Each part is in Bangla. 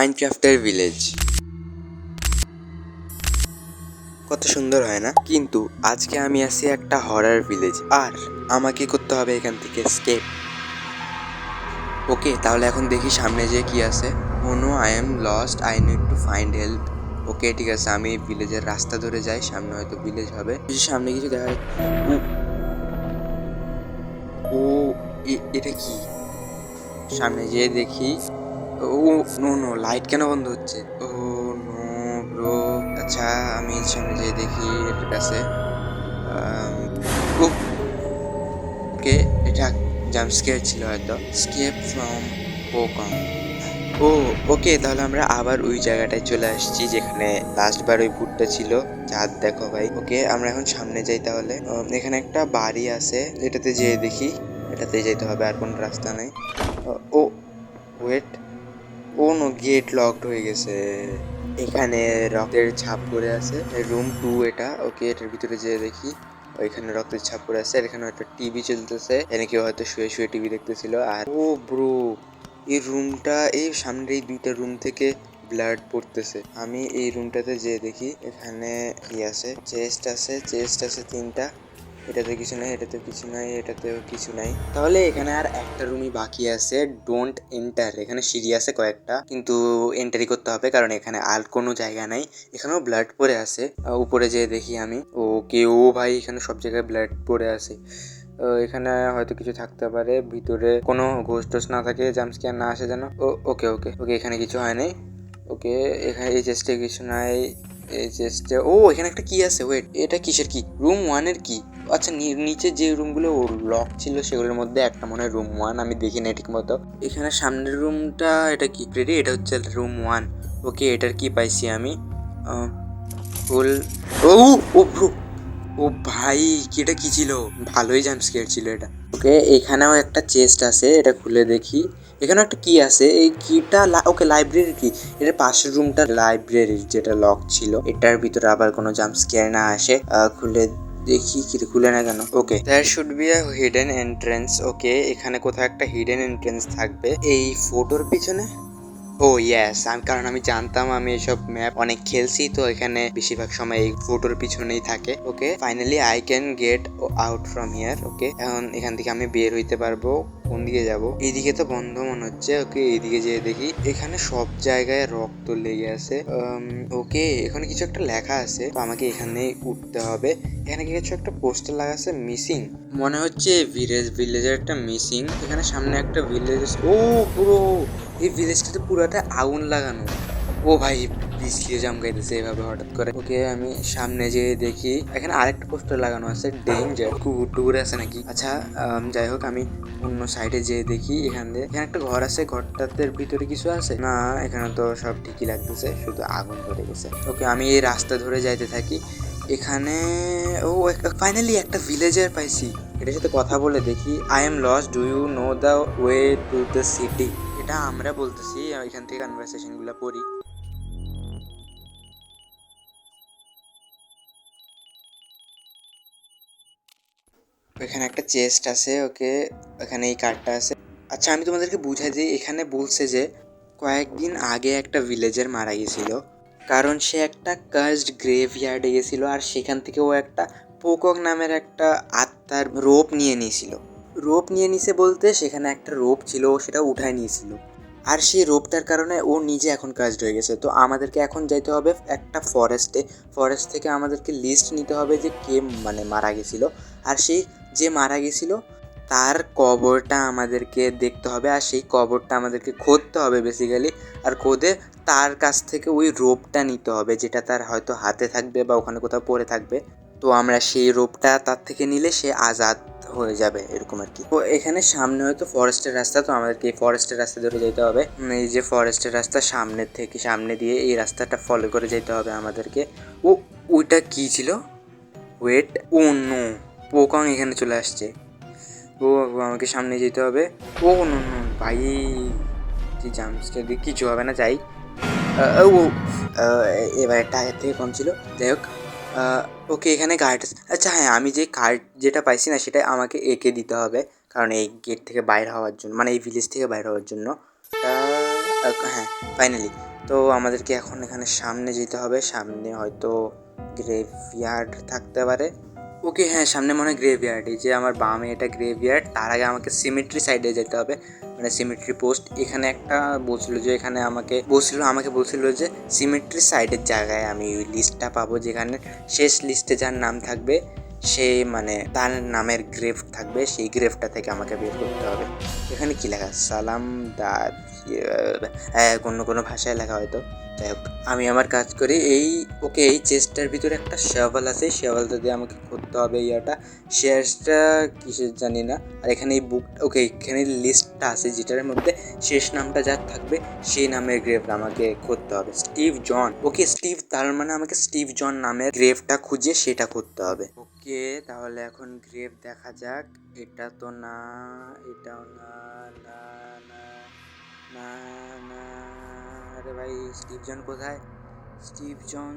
মাইনক্রাফটের ভিলেজ। কত সুন্দর হয় না? কিন্তু আজকে আমি আছি একটা হরর ভিলেজ, আর আমাকে করতে হবে এখান থেকে এসকেপ। ওকে, তাহলে এখন দেখি সামনে যে কি আছে। Oh no, I am lost, I need to find help. Okay ঠিক আছে, আমি ভিলেজের রাস্তা ধরে যাই, সামনে হয়তো ভিলেজ হবে। সামনে কিছু দেখা ও ও এটা কি? সামনে যেয়ে দেখি। ও নো নো, লাইট কেন বন্ধ হচ্ছে? Oh no bro. আচ্ছা, আমি সামনে যেয়ে দেখি এটার কাছে। ওকে, এটা জাম্প স্কেয়ার ছিল হয়তো। Escape from পোকং। ও ওকে, তাহলে আমরা আবার ওই জায়গাটায় চলে আসছি যেখানে লাস্ট বার ওই ভুটটা ছিল। চাঁদ দেখো ভাই। ওকে, আমরা এখন সামনে যাই তাহলে। এখানে একটা বাড়ি আছে, এটাতে যেয়ে দেখি। এটাতে যেতে হবে, আর কোনো রাস্তা নেই। ও ওয়েট, ও নো, গেট লকড হয়ে গেছে। এখানে রক্তের ছাপ পড়ে আছে, রুম 2 এটা। ওকে, এটার ভিতরে যেয়ে দেখি। ওইখানে রক্তের ছাপ পড়ে আছে, আর এখানে একটা টিভি চলতেছে, এখানে কেউ হয়তো শুয়ে শুয়ে টিভি দেখতেছিল। আর ও ব্রো, এই রুমটা, এই সামনের এই 2টা রুম থেকে ব্লাড পড়তেছে। আমি এই রুমটাতে যেয়ে দেখি এখানে কি আছে। চেস্ট আছে, চেস্ট আছে 3টা। এটাতে কিছু নাই, এটাতে কিছু নাই, এটাতেও কিছু নাই। তাহলে এখানে আর একটা রুমই বাকি আছে, ডোন্ট এন্টার। এখানে সিঁড়ি আছে কয়েকটা, কিন্তু এন্টারই করতে হবে কারণ এখানে আর কোনো জায়গা নাই। এখানেও ব্লাড পড়ে আছে। উপরে যেয়ে দেখি আমি। ও কেউ ভাই, এখানে সব জায়গায় ব্লাড পড়ে আছে। এখানে হয়তো কিছু থাকতে পারে, ভিতরে কোনো ঘোষ টোস না থাকে, জাম্পস্ক্যার না আসে যেন। ওকে ওকে ওকে, এখানে কিছু হয় নাই। ওকে, এখানে এই চেস্টে কিছু নাই। এই চেস্টে এখানে একটা কি আছে। ওয়েট, এটা কিসের কি? রুম 1 এর কি? আচ্ছা, নিচে যে রুমগুলো লক ছিল সেগুলোর মধ্যে একটা মনে হয় রুম 1, আমি দেখি না ঠিক মতো। এখানে সামনের রুমটা, এটা কি রেডি? এটা হচ্ছে রুম 1। ওকে, এটার কি পাইছি আমি? ফুল। ও ও ব্রো, ও ভাই, এটা কি ছিল? ভালোই জাম্প স্কেয়ার ছিল এটা। ওকে, এখানেও একটা চেস্ট আছে, এটা খুলে দেখি। এখানেও একটা কি আছে, এই কিটা ওকে লাইব্রেরির কি? এটার পাশের রুমটা লাইব্রেরির, যেটা লক ছিল। এটার ভিতরে আবার কোনো জাম্প স্কেয়ার না আসে। খুলে দেখি, কি খুলে না কেন? Okay, there should be a hidden entrance. Okay, এখানে কোথাও একটা হিডেন এন্ট্রেন্স থাকবে এই ফটোর পিছনে। ও ইয়েস, কারণ আমি জানতাম, আমি এসব ম্যাপ অনেক খেলছি, তো এখানে বেশিরভাগ সময় এই ফটোর পিছনেই থাকে। Okay, finally I can get out from here. Okay, এখন এখান থেকে আমি বের হইতে পারবো। কোন দিকে যাব? এইদিকে তো বন্ধ মনে হচ্ছে। ওকে, এইদিকে যেয়ে দেখি, এখানে সব জায়গায় রক্ত লেগে আছে। ওকে, এখানে কিছু একটা লেখা আছে, তো আমাকে এখানে উঠতে হবে। এখানে কিছু একটা পোস্টার লাগা আছে, মিসিং মনে হচ্ছে। ভিলেজের একটা মিসিং। এখানে সামনে একটা ভিলেজ। ও পুরো এই ভিলেজটাতে পুরোটা আগুন লাগানো। ও ভাই, পিছলিয়ে গাইতেছে এভাবে হঠাৎ করে। ওকে, আমি সামনে যেয়ে দেখি এখানে আরেকটা পোস্টার লাগানো আছে, ডেঞ্জার। কুকুর টুকুর আছে নাকি? আচ্ছা, যাই হোক, আমি অন্য সাইডে যেয়ে দেখি। এখানে একটা ঘর আছে, ঘরটাতে ভিতরে কিছু আছে না? এখানে তো সব ঠিকই লাগতেছে, শুধু আগুন ধরে গেছে। ওকে, আমি এই রাস্তা ধরে যাইতে থাকি। এখানে ফাইনালি একটা ভিলেজার পাইছি। এটার সাথে কথা বলে দেখি। I am lost, do you know the way to the city? এটা আমরা বলতেছি, এখান থেকে কনভারসেশন গুলো পড়ি। এখানে একটা চেস্ট আছে। ওকে, এখানে এই কার্ডটা আছে। আচ্ছা, আমি তোমাদেরকে বুঝাই দিই। এখানে বলছে যে কয়েকদিন আগে একটা ভিলেজার মারা গেছিল, কারণ সে একটা কার্সড গ্রেভইয়ার্ডে গেছিল, আর সেখান থেকে ও একটা পোকক নামের একটা আত্মার রোপ নিয়ে নিয়েছিল। রোপ নিয়ে নিছে বলতে, সেখানে একটা রোপ ছিল, সেটা উঠায় নিয়েছিল। আর সেই রোপটার কারণে ও নিজে এখন কাজড হয়ে গেছে। তো আমাদেরকে এখন যাইতে হবে একটা ফরেস্টে। ফরেস্ট থেকে আমাদেরকে লিস্ট নিতে হবে যে কে মানে মারা গেছিলো, আর সেই যে মারা গেছিলো তার কবরটা আমাদেরকে দেখতে হবে, আর সেই কবরটা আমাদেরকে খুঁড়তে হবে বেসিক্যালি। আর খুঁড়ে তার কাছ থেকে ওই রোপটা নিতে হবে, যেটা তার হয়তো হাতে থাকবে বা ওখানে কোথাও পড়ে থাকবে। তো আমরা সেই রোপটা তার থেকে নিলে সে আজাদ হয়ে যাবে, এরকম আর কি। তো এখানে সামনে হয়তো ফরেস্টের রাস্তা, তো আমাদেরকে এই ফরেস্টের রাস্তা ধরে যেতে হবে। এই যে ফরেস্টের রাস্তা, সামনের থেকে সামনে দিয়ে এই রাস্তাটা ফলো করে যেতে হবে আমাদেরকে। ওইটা কি ছিল? ওয়েট, ও নো, পোকং এখানে চলে আসছে। আমাকে সামনে যেতে হবে। ও নো নো ভাই, যে জাম্পস্কেয়ার দিয়ে কিছু হবে না, যাই। এবার একটা আগের থেকে কম ছিল, যাই হোক। ওকে, এখানে গার্ড। আচ্ছা হ্যাঁ, আমি যে কার্ড যেটা পাইছি না, সেটা আমাকে এঁকে দিতে হবে, কারণ এই গেট থেকে বাইর হওয়ার জন্য, মানে এই ভিলেজ থেকে বাইর হওয়ার জন্য। হ্যাঁ, ফাইনালি তো আমাদেরকে এখন এখানে সামনে যেতে হবে, সামনে হয়তো গ্রেভইয়ার্ড থাকতে পারে। ওকে হ্যাঁ, সামনে মনে হয় গ্রেভইয়ার্ড, এই যে আমার বামে এটা গ্রেভইয়ার্ড, তার আগে আমাকে সিমেট্রি সাইডে যেতে হবে, মানে সিমেট্রি পোস্ট। এখানে একটা বলছিল যে এখানে আমাকে বলছিল যে সিমেট্রি সাইডের জায়গায় আমি ওই লিস্টটা পাবো, যেখানে শেষ লিস্টে যার নাম থাকবে সে মানে তার নামের গ্রেভ থাকবে, সেই গ্রেভটা থেকে আমাকে বের করতে হবে। এখানে কি লেখা, সালাম দা, কোনো ভাষায় লেখা হয়তো। যাই হোক, আমি আমার কাজ করি। এই চেস্টটার ভিতরে একটা শেওয়াল আছে, শেওয়ালটা দিয়ে আমাকে করতে হবে ইয়াটা, শেয়ারটা কিসের জানি না। আর এখানে এই বুক, এখানে লিস্টটা আছে যেটার মধ্যে শেষ নামটা যার থাকবে সেই নামের গ্রেভ আমাকে করতে হবে। স্টিভ জন, স্টিভ, তার মানে আমাকে স্টিভ জন নামের গ্রেভটা খুঁজে সেটা করতে হবে। ওকে, তাহলে এখন গ্রেভ দেখা যাক। এটা তো না, এটাও না, না না না না, আরে ভাই স্টিভ জন কোথায়? স্টিভ জন।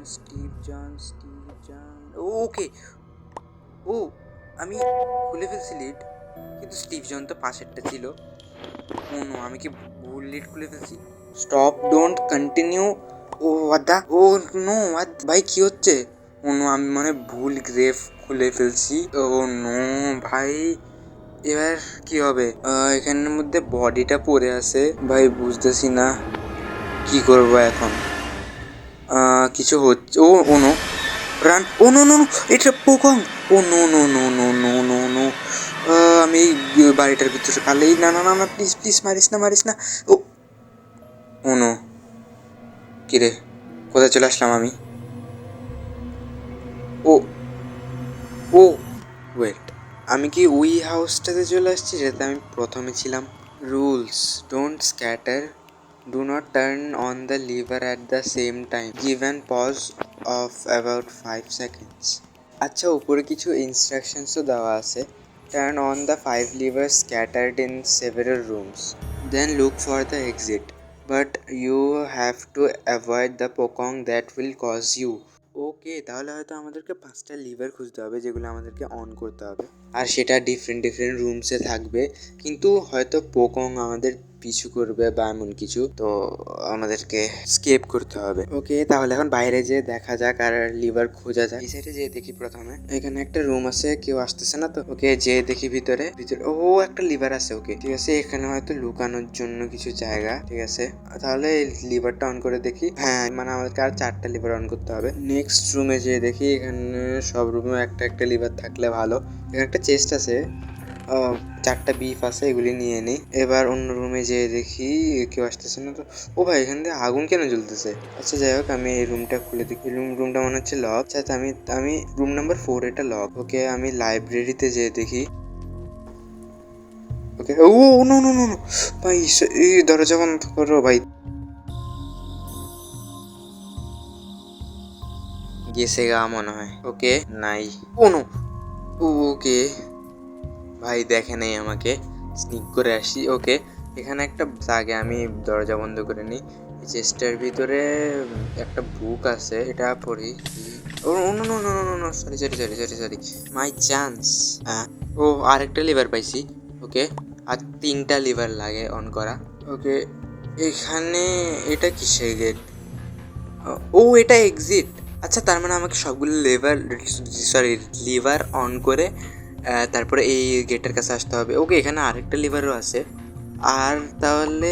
ওকে, ও আমি খুলে ফেলছি লিড, কিন্তু স্টিভ জন তো পাশেরটা ছিল। ও নো, আমি কি ভুল লিড খুলে ফেলছি? Stop, don't continue. ও ওয়াদা, ও নো, ভাই কি হচ্ছে? ও নো, আমি মানে ভুল গ্রেভ খুলে ফেলছি। ও নো ভাই, এবার কি হবে? এখানের মধ্যে বডিটা পড়ে আছে ভাই, বুঝতেছি না কি করবো এখন। কিছু হচ্ছে। Oh no, run. Oh no no no, এটা পোকং। Oh no no no no no no no, আমি এই বাড়িটার ভিতরে কালেই, না না না না, প্লিজ প্লিজ মারিস না। ও ও নো, কিরে কোথায় চলে আসলাম আমি? ও ও ওয়েট, আমি কি ওই হাউসটাতে চলে আসছি যেটা আমি প্রথমে ছিলাম? Rules, don't scatter, do not turn on the lever at the same time, give an pause of about 5 seconds। আচ্ছা, উপরে কিছু ইনস্ট্রাকশনসও দেওয়া আছে। Turn on the 5 levers scattered in several rooms, then look for the exit, but you have to avoid the pokong that will cause you। ওকে, তাহলে হয়তো আমাদেরকে 5টা লিভার খুঁজতে হবে যেগুলো আমাদেরকে অন করতে হবে, আর সেটা ডিফারেন্ট রুমসে থাকবে, কিন্তু হয়তো পোকং আমাদের পিছু করবে বা এমন কিছু, তো আমাদেরকে স্কেপ করতে হবে। ওকে, তাহলে এখন বাইরে যেয়ে দেখা যাক আর লিভার খোঁজা যাক। এই সাইডে যেয়ে দেখি প্রথমে, এখানে একটা রুম আছে, কেউ আসতেছে না তো। ওকে, যেয়ে দেখি ভিতরে। ও একটা লিভার আছে। ওকে ঠিক আছে, এখানে হয়তো লুকানোর জন্য কিছু জায়গা। ঠিক আছে, তাহলে লিভারটা অন করে দেখি। হ্যাঁ, মানে আমাদেরকে আর 4টা লিভার অন করতে হবে। নেক্সট রুমে যেয়ে দেখি, এখানে সব রুমে একটা লিভার থাকলে ভালো। এখানে একটা চেস্ট আছে, 4টা বিফ আছে, এগুলি নিয়ে নিই। এবার অন্য রুমে যেয়ে দেখি কেউ আসতেছে না তো। ও ভাই, এখান থেকে আগুন কেন জ্বলতেছে? আচ্ছা যাই হোক, আমি এই রুমটা খুলে দেখি। রুমটা মনে হচ্ছে লক। আচ্ছা, আমি রুম নাম্বার 4, এটা লক। ওকে, আমি লাইব্রেরিতে যেয়ে দেখি। ওকে, ও নো নো নো নো ভাই, এই দরজা বন্ধ করো ভাই। গেছে গা মনে হয়। ওকে, নাই। ও নো, ওকে ভাই দেখে নেই আমাকে, স্নিক করে আসি। ওকে, এখানে একটা আগে আমি দরজা বন্ধ করে নিই। চেস্টের ভিতরে একটা বুক আছে, এটা পড়ি। Oh no no no no no, sorry, my chance. Oh, আরেকটা লিভার পাইছি। ওকে, আর 3টা লিভার লাগে অন করা। ওকে, এখানে এটা কিসের গেট? ও, এটা এক্সিট। আচ্ছা, তার মানে আমাকে সবগুলো লিভার অন করে তারপরে এই গেটের কাছে আসতে হবে। ওকে, এখানে আরেকটা লিভারও আছে, আর তাহলে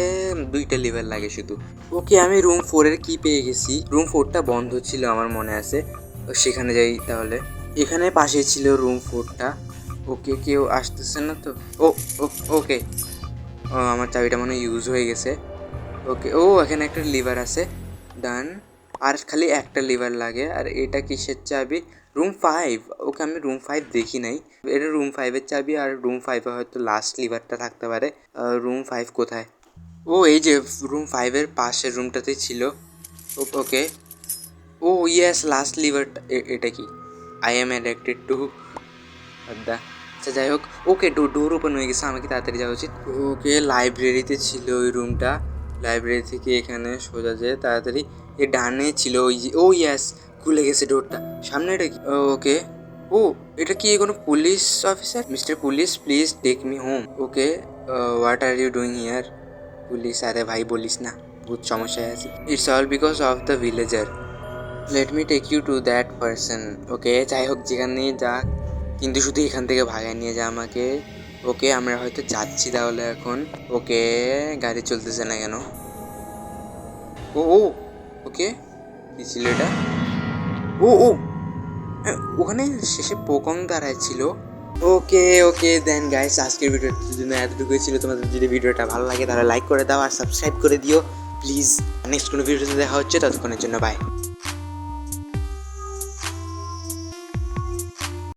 2টা লিভার লাগে শুধু। ওকে, আমি রুম 4-এর কি পেয়ে গেছি। রুম 4টা বন্ধ ছিল আমার মনে আছে, সেখানে যাই তাহলে। এখানে পাশে ছিল রুম 4টা। ওকে, কেউ আসতেছে না তো। ও ওকে, আমার চাবিটা মনে ইউজ হয়ে গেছে। ওকে, এখানে একটা লিভার আছে, ডান। আর খালি একটা লিভার লাগে। আর এটা কিসের চাবি? রুম 5। ওকে, আমি রুম 5 দেখি নাই। এটা রুম 5-এর চাবি, আর রুম 5-এ হয়তো লাস্ট লিভারটা থাকতে পারে। রুম 5 কোথায়? এই যে রুম 5-এর পাশের রুমটাতেই ছিল। ওকে, ইয়েস, লাস্ট লিভারটা। এটা কি? আই এম অ্যাডিক্টেড টু আড্ডা। আচ্ছা যাই হোক, ওকে, ডোর ওপেন হয়ে গেছে, আমাকে তাড়াতাড়ি যাওয়া উচিত। ওকে, লাইব্রেরিতে ছিল ওই রুমটা। লাইব্রেরি থেকে এখানে সোজা যেয়ে তাড়াতাড়ি এ ডানে ছিল ওই যে, ইয়েস, খুলে গেছে ডোরটা। সামনে এটা কি? ওকে, এটা কি কোনো police officer? Mister police, please take me home. Okay, what are you doing here? Police, আরে ভাই বলিস না। বহুত সমস্যায় আছি। It's all because of the villager. Let me take you to that person. Okay, যাই হোক যেখানে যাক, কিন্তু শুধু এখান থেকে ভাগায় নিয়ে যা আমাকে। ওকে, আমরা হয়তো যাচ্ছি তাহলে এখন। ওকে, গাড়ি চলতেছে না কেন? ও ও ওকে, কি ছিল এটা? ও ও ওখানে শেষে পোকং দাঁড়ায় ছিল। ওকে ওকে দেন গাইস, আজকের ভিডিওটার জন্য এতটুকুই ছিল। তোমাদের যদি ভিডিওটা ভালো লাগে তাহলে লাইক করে দাও আর সাবস্ক্রাইব করে দিও প্লিজ। নেক্সট কোনো ভিডিওতে দেখা হচ্ছে, ততক্ষণের জন্য বাই।